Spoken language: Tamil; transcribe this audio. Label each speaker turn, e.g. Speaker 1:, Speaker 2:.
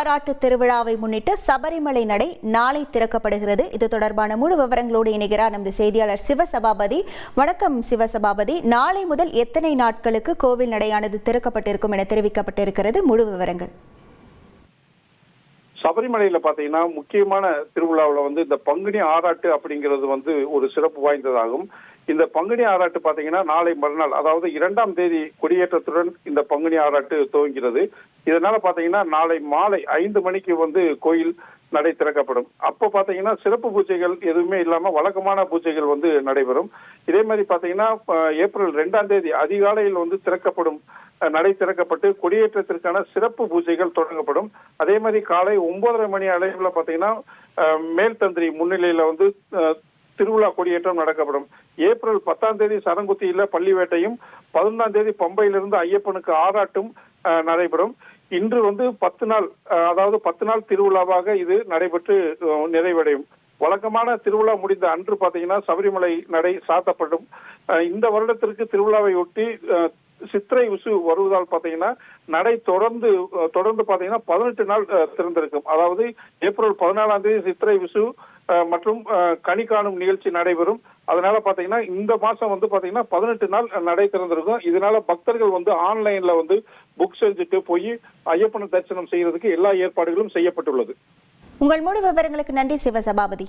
Speaker 1: ஆராட்டு திருவிழாவை முன்னிட்டு சபரிமலை நடை நாளை திறக்கப்படுகிறது. இது தொடர்பான முழு விவரங்களோடு இணைகிறார் நமது செய்தியாளர் சிவசபாபதி. வணக்கம் சிவசபாபதி. நாளை முதல் எத்தனை நாட்களுக்கு கோவில் நடையானது திறக்கப்பட்டிருக்கும் என தெரிவிக்கப்பட்டிருக்கிறது? முழு விவரங்கள்.
Speaker 2: சபரிமலையில பாத்தீங்கன்னா முக்கியமான திருவிழாவில் இந்த பங்குனி ஆராட்டு அப்படிங்கிறது ஒரு சிறப்பு வாய்ந்ததாகும். இந்த பங்குனி ஆராட்டு பாத்தீங்கன்னா நாளை மறுநாள், அதாவது 2ஆம் தேதி கொடியேற்றத்துடன் இந்த பங்குனி ஆராட்டு துவங்கிறது. இதனால பாத்தீங்கன்னா நாளை மாலை 5 மணிக்கு கோயில் நடை திறக்கப்படும். அப்போ பாத்தீங்கன்னா சிறப்பு பூஜைகள் எதுவுமே இல்லாம வழக்கமான பூஜைகள் நடைபெறும். இதே மாதிரி பாத்தீங்கன்னா ஏப்ரல் 2ஆம் தேதி அதிகாலையில் திறக்கப்படும் நடை திறக்கப்பட்டு கொடியேற்றத்திற்கான சிறப்பு பூஜைகள் தொடங்கப்படும். அதே மாதிரி காலை 9:30 மணி அளவில் பாத்தீங்கன்னா மேல் தந்திரி முன்னிலையில திருவிழா கொடியேற்றம் நடக்கப்படும். ஏப்ரல் 10ஆம் தேதி சரங்குத்தியில பள்ளி வேட்டையும் 11ஆம் தேதி பம்பையிலிருந்து ஐயப்பனுக்கு ஆராட்டும் நடைபெறும். இன்று 10 நாள், அதாவது 10 நாள் திருவிழாவாக இது நடைபெற்று நிறைவடையும். வழக்கமான திருவிழா முடிந்த அன்று பாத்தீங்கன்னா சபரிமலை நடை சாத்தப்படும். இந்த வருடத்திற்கு திருவிழாவை ஒட்டி சித்திரை விசு வருவதால் பாத்தீங்கன்னா நடை தொடர்ந்து பாத்தீங்கன்னா 18 நாள் திறந்திருக்கும். அதாவது ஏப்ரல் 14ஆம் தேதி சித்திரை விசு மற்றும் கனி காணும் நிகழ்ச்சி நடைபெறும். அதனால பாத்தீங்கன்னா இந்த மாசம் பாத்தீங்கன்னா 18 நாள் நடை திறந்திருக்கும். இதனால பக்தர்கள் ஆன்லைன்ல புக் செஞ்சுட்டு போய் ஐயப்பன தரிசனம் செய்யறதுக்கு எல்லா ஏற்பாடுகளும் செய்யப்பட்டுள்ளது.
Speaker 1: உங்கள் முழு விவரங்களுக்கு நன்றி சிவசபாபதி.